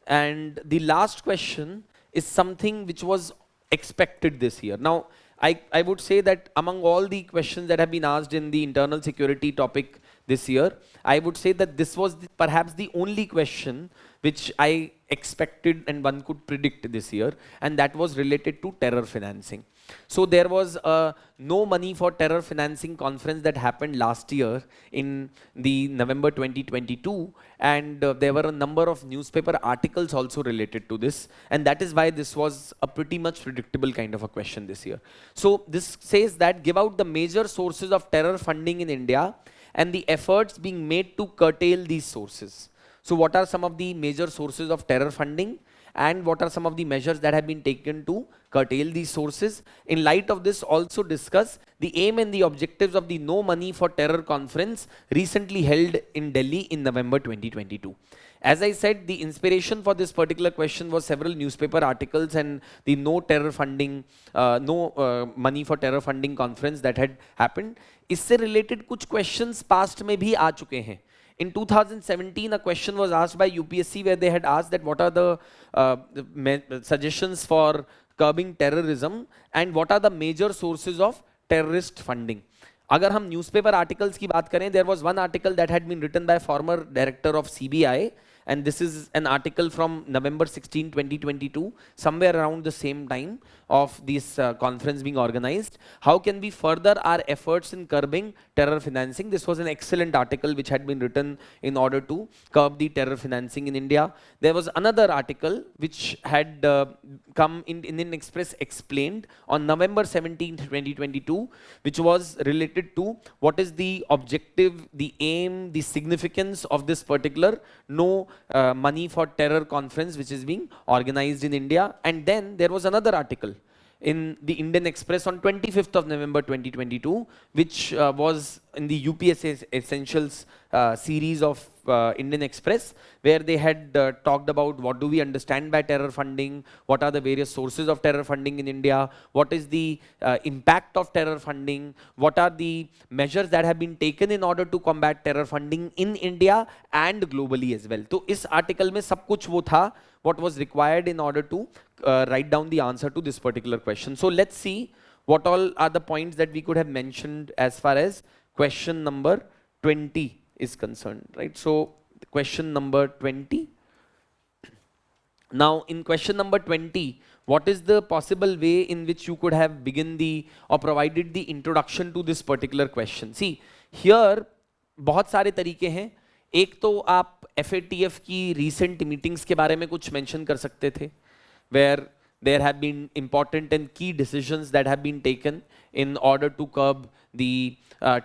And the last question is something which was expected this year. Now, I would say that among all the questions that have been asked in the internal security topic this year, I would say that this was perhaps the only question which I expected and one could predict this year, and that was related to terror financing. So there was a no money for terror financing conference that happened last year in the November 2022, and there were a number of newspaper articles also related to this, and that is why this was a pretty much predictable kind of a question this year. So this says that give out the major sources of terror funding in India and the efforts being made to curtail these sources. So what are some of the major sources of terror funding, and what are some of the measures that have been taken to curtail these sources? In light of this, also discuss the aim and the objectives of the No Money for Terror conference recently held in Delhi in November 2022. As I said, the inspiration for this particular question was several newspaper articles and the No Money for Terror funding conference that had happened. इससे related कुछ questions past में भी आ चुके हैं. In 2017, a question was asked by UPSC where they had asked that what are the suggestions for curbing terrorism and what are the major sources of terrorist funding. अगर हम newspaper articles की बात करें, there was one article that had been written by former director of CBI, and this is an article from November 16 2022, somewhere around the same time of this conference being organized. How can we further our efforts in curbing terror financing? This was an excellent article which had been written in order to curb the terror financing in India. There was another article which had come in Indian Express explained on November 17 2022, which was related to what is the objective, the aim, the significance of this particular no money for terror conference which is being organized in India. And then there was another article in the Indian Express on 25th of November 2022, which was in the UPSC Essentials series of Indian Express, where they had talked about what do we understand by terror funding, what are the various sources of terror funding in India, what is the impact of terror funding, what are the measures that have been taken in order to combat terror funding in India and globally as well. तो इस article में सब कुछ वो था what was required in order to write down the answer to this particular question. So let's see what all are the points that we could have mentioned as far as question number 20 is concerned, right? So question number 20. Now in question number 20, what is the possible way in which you could have begun the or provided the introduction to this particular question? See here बहुत सारे तरीके हैं. एक तो आप FATF की recent meetings के बारे में कुछ mention कर सकते थे, where there have been important and key decisions that have been taken in order to curb the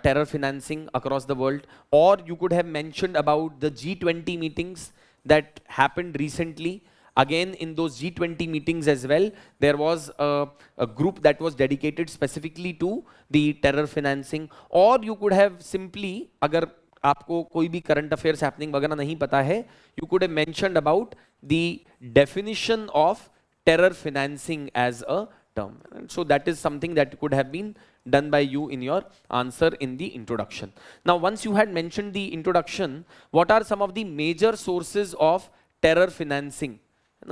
terror financing across the world. Or you could have mentioned about the G20 meetings that happened recently. Again, in those G20 meetings as well, there was a group that was dedicated specifically to the terror financing. Or you could have simply, अगर आपको कोई भी current affairs happening वगैरह नहीं पता है, you could have mentioned about the definition of terror financing as a term. So that is something that could have been done by you in your answer in the introduction. Now, once you had mentioned the introduction, what are some of the major sources of terror financing?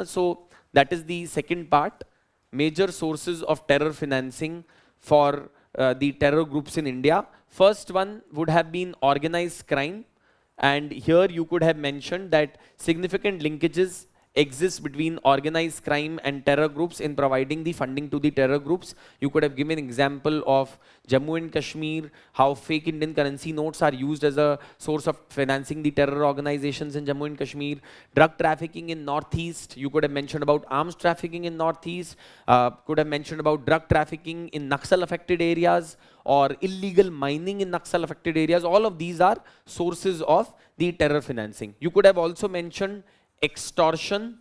So that is the second part, major sources of terror financing for the terror groups in India. First one would have been organized crime, and here you could have mentioned that significant linkages exist between organized crime and terror groups in providing the funding to the terror groups. You could have given example of Jammu and Kashmir, how fake Indian currency notes are used as a source of financing the terror organizations in Jammu and Kashmir. Drug trafficking in Northeast, you could have mentioned about arms trafficking in Northeast, could have mentioned about drug trafficking in Naxal affected areas or illegal mining in Naxal affected areas. All of these are sources of the terror financing. You could have also mentioned extortion,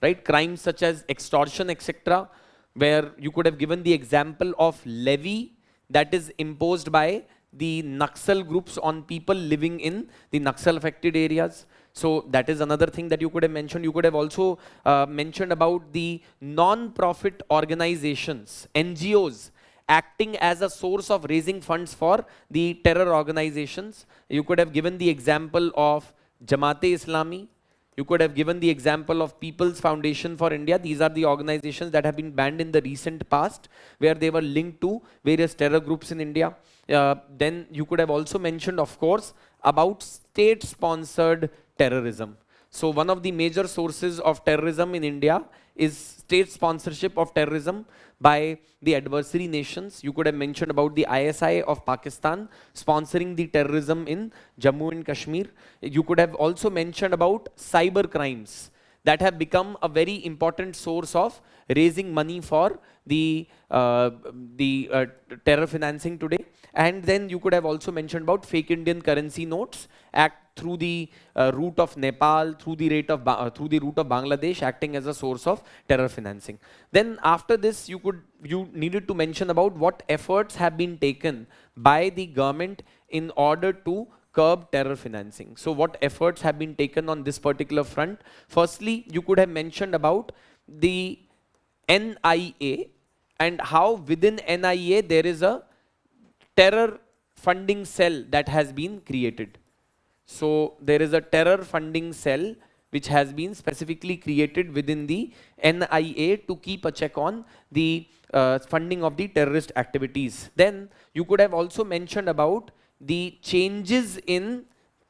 right? Crimes such as extortion, etc., where you could have given the example of levy that is imposed by the Naxal groups on people living in the Naxal affected areas. So that is another thing that you could have mentioned. You could have also mentioned about the non-profit organizations, NGOs, acting as a source of raising funds for the terror organizations. You could have given the example of Jamaat-e-Islami. You could have given the example of People's Foundation for India. These are the organizations that have been banned in the recent past, where they were linked to various terror groups in India. Then you could have also mentioned, of course, about state-sponsored terrorism. So one of the major sources of terrorism in India is state sponsorship of terrorism by the adversary nations. You could have mentioned about the ISI of Pakistan sponsoring the terrorism in Jammu and Kashmir. You could have also mentioned about cyber crimes that have become a very important source of raising money for the terror financing today. And then you could have also mentioned about fake Indian currency notes act through the route of Nepal, through the route of Bangladesh, acting as a source of terror financing. Then after this, you needed to mention about what efforts have been taken by the government in order to curb terror financing. So what efforts have been taken on this particular front? Firstly, you could have mentioned about the NIA and how within NIA there is a terror funding cell that has been created. So there is a terror funding cell which has been specifically created within the NIA to keep a check on the funding of the terrorist activities. Then you could have also mentioned about the changes in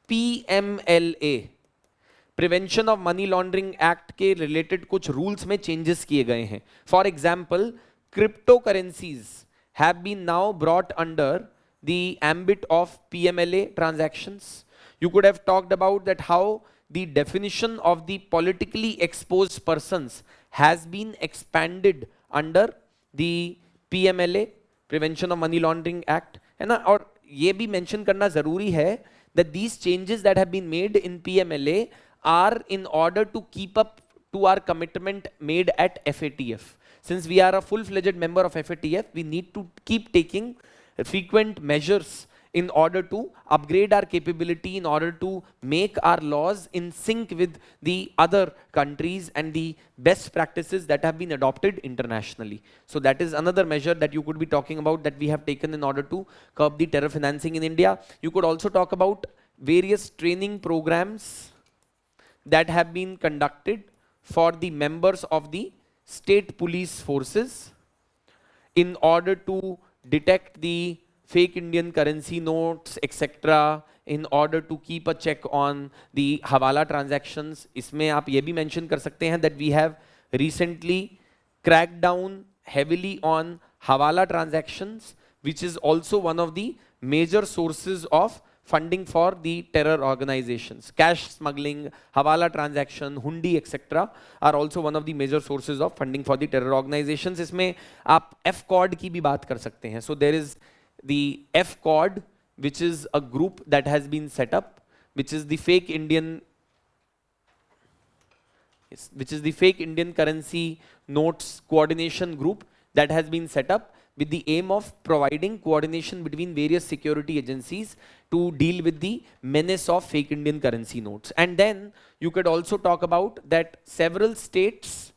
PMLA, prevention of money laundering act के related कुछ rules में changes किए गए हैं. For example, crypto currencies have been now brought under the ambit of PMLA transactions. You could have talked about that how the definition of the politically exposed persons has been expanded under the PMLA, Prevention of Money Laundering Act, है ना. और ये भी mention करना जरूरी है that these changes that have been made in PMLA are in order to keep up to our commitment made at FATF. Since we are a full-fledged member of FATF, we need to keep taking frequent measures in order to upgrade our capability, in order to make our laws in sync with the other countries and the best practices that have been adopted internationally. So that is another measure that you could be talking about that we have taken in order to curb the terror financing in India. You could also talk about various training programs that have been conducted for the members of the state police forces in order to detect the fake Indian currency notes, etc., in order to keep a check on the hawala transactions. इसमें आप ये भी mention कर सकते हैं that we have recently cracked down heavily on hawala transactions, which is also one of the major sources of funding for the terror organizations. Cash smuggling, hawala transaction, hundi, etc. are also one of the major sources of funding for the terror organizations. इसमें आप F-Cod की भी बात कर सकते हैं. So there is the F-Cod, which is a group that has been set up, which is the fake Indian currency notes coordination group that has been set up with the aim of providing coordination between various security agencies to deal with the menace of fake Indian currency notes. And then you could also talk about that several states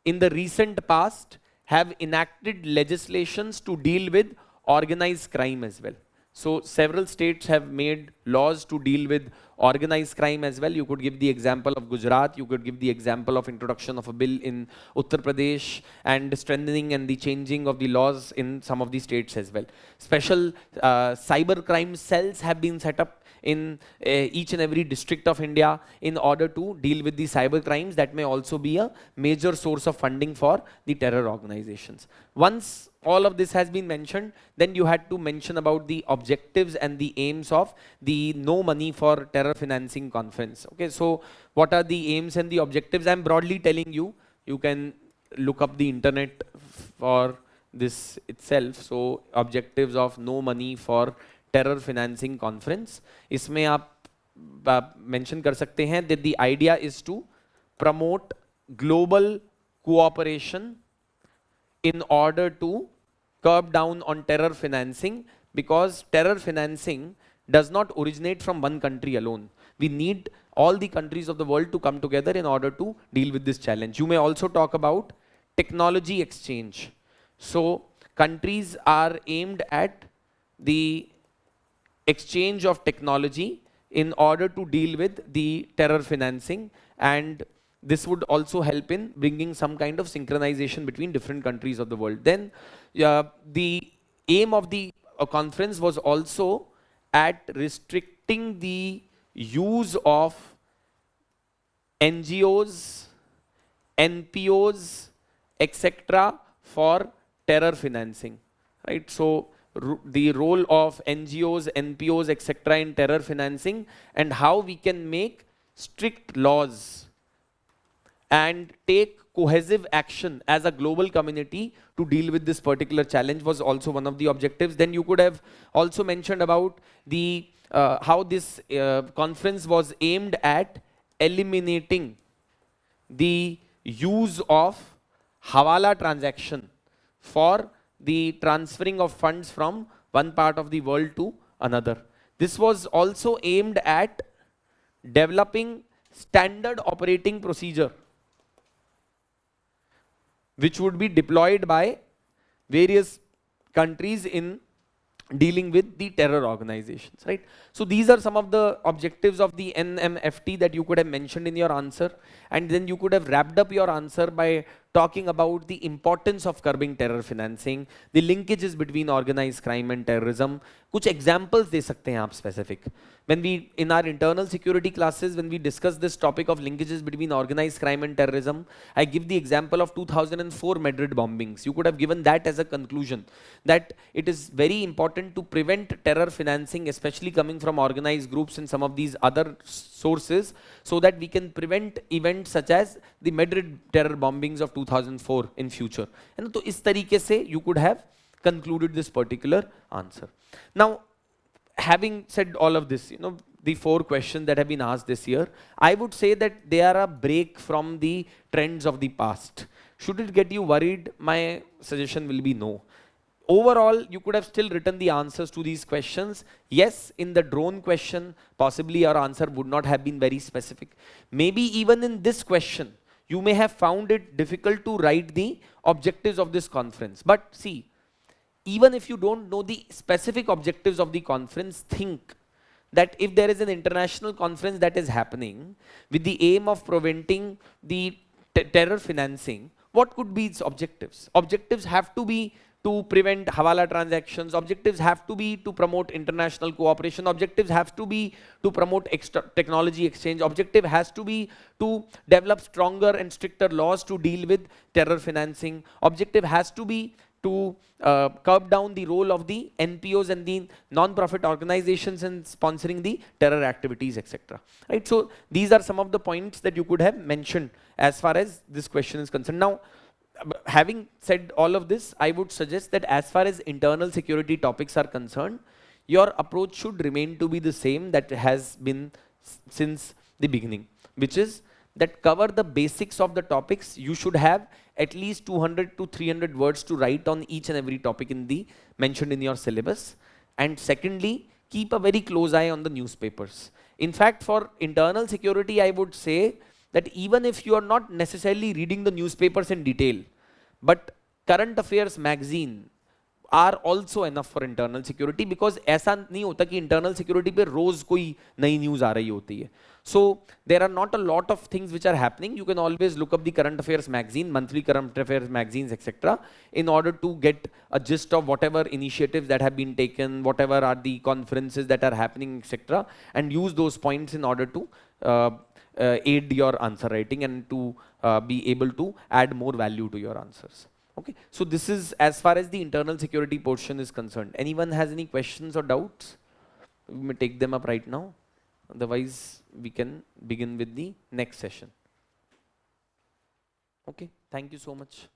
in the recent past have enacted legislations to deal with organized crime as well. So several states have made laws to deal with organized crime as well. You could give the example of Gujarat, you could give the example of introduction of a bill in Uttar Pradesh and strengthening and the changing of the laws in some of the states as well. Special cyber crime cells have been set up in each and every district of India in order to deal with the cyber crimes that may also be a major source of funding for the terror organizations. Once all of this has been mentioned, then you had to mention about the objectives and the aims of the No Money for Terror Financing Conference. Okay, so what are the aims and the objectives? I'm broadly telling you, you can look up the internet for this itself. So objectives of No Money for Terror Financing Conference. इसमें आप mention कर सकते हैं that the idea is to promote global cooperation in order to curb down on terror financing, because terror financing does not originate from one country alone. We need all the countries of the world to come together in order to deal with this challenge. You may also talk about technology exchange. So countries are aimed at the exchange of technology in order to deal with the terror financing, and this would also help in bringing some kind of synchronization between different countries of the world. Then the aim of the conference was also at restricting the use of NGOs, NPOs, etc. for terror financing, right? So the role of NGOs, NPOs, etc. in terror financing, and how we can make strict laws and take cohesive action as a global community to deal with this particular challenge was also one of the objectives. Then you could have also mentioned about the how this conference was aimed at eliminating the use of hawala transaction for the transferring of funds from one part of the world to another. This was also aimed at developing standard operating procedure which would be deployed by various countries in dealing with the terror organizations, right? So these are some of the objectives of the NMFT that you could have mentioned in your answer, and then you could have wrapped up your answer by talking about the importance of curbing terror financing, the linkages between organized crime and terrorism. कुछ examples दे सकते हैं आप specific. When we, in our internal security classes, when we discuss this topic of linkages between organized crime and terrorism, I give the example of 2004 Madrid bombings. You could have given that as a conclusion, that it is very important to prevent terror financing, especially coming from organized groups and some of these other sources, so that we can prevent events such as the Madrid terror bombings of 2004 in future. And so is tarike se you could have concluded this particular answer. Now, having said all of this, the 4 questions that have been asked this year, I would say that they are a break from the trends of the past. Should it get you worried? My suggestion will be no. Overall, you could have still written the answers to these questions. Yes, in the drone question, possibly your answer would not have been very specific. Maybe even in this question, you may have found it difficult to write the objectives of this conference. But see, even if you don't know the specific objectives of the conference, think that if there is an international conference that is happening with the aim of preventing the terror financing, what could be its objectives? Objectives have to be to prevent hawala transactions, objectives have to be to promote international cooperation, objectives have to be to promote technology exchange, objective has to be to develop stronger and stricter laws to deal with terror financing, objective has to be to curb down the role of the NPOs and the non-profit organizations in sponsoring the terror activities, etc. Right? So these are some of the points that you could have mentioned as far as this question is concerned. Now, having said all of this, I would suggest that as far as internal security topics are concerned, your approach should remain to be the same that has been since the beginning, which is that cover the basics of the topics. You should have at least 200 to 300 words to write on each and every topic in the mentioned in your syllabus. And secondly, keep a very close eye on the newspapers. In fact, for internal security, I would say that even if you are not necessarily reading the newspapers in detail, but current affairs magazine are also enough for internal security, because ऐसा नहीं होता कि internal security पे रोज कोई नई news आ रही होती है. So there are not a lot of things which are happening. You can always look up the current affairs magazine, monthly current affairs magazines, etc., in order to get a gist of whatever initiatives that have been taken, whatever are the conferences that are happening, etc., and use those points in order to aid your answer writing and to be able to add more value to your answers. Okay, so this is as far as the internal security portion is concerned. Anyone has any questions or doubts? We may take them up right now. Otherwise, we can begin with the next session. Okay, thank you so much.